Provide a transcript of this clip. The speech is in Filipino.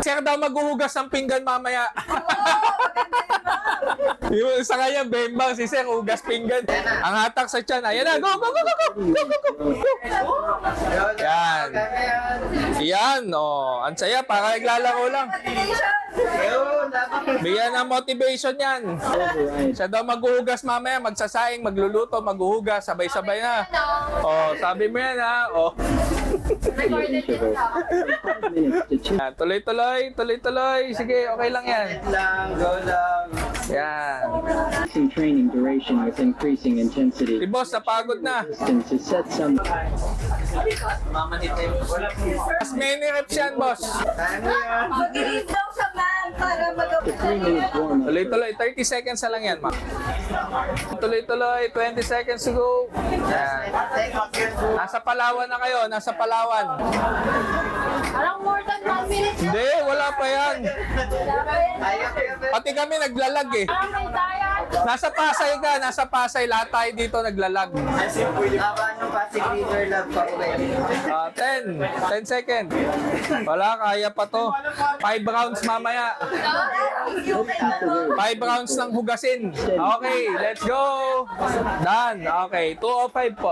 Sir daw maghuhugas ng pinggan mamaya. Yung sa kanya, bembang, si Sir, hugas pinggan. Ang hatak sa tiyan, ayan na, go, go, go, go, go, go, go, go, go. Yan. Yan, oh. Ang saya, para naglalaro lang. Bigyan ng motivation yan. Siya daw maghuhugas mamaya, magsasaing, magluluto, maghuhugas, sabay-sabay na. Oh, sabi mo yan ha. Oh. Tuloy-tuloy, tuloy-tuloy. Sige, okay lang yan. Go lang. Yan. Increasing training duration with increasing intensity. Si boss, napagod na. To set some Mamanhit na yung Mas many reps yan, boss. Kaya mo yan. Mag-release daw sa man para mag-upload 3 minutes warm up. Tuloy-tuloy, 30 seconds na lang yan, ma'am. Tuloy-tuloy, 20 seconds to go. Yan. Nasa Palawan na kayo, nasa Palawan. Parang more than 1 minute. Hindi, wala pa yan. Pati kami naglalag eh. Parang may diet. Nasa Pasay ka, nasa Pasay. Lahat tayo dito naglalag. Haba ng Pasig River Lab pa uwi. 10 seconds. Wala, kaya pa to. 5 rounds mamaya. 5 rounds ng hugasin. Okay, let's go. Done. Okay, 2:05 po.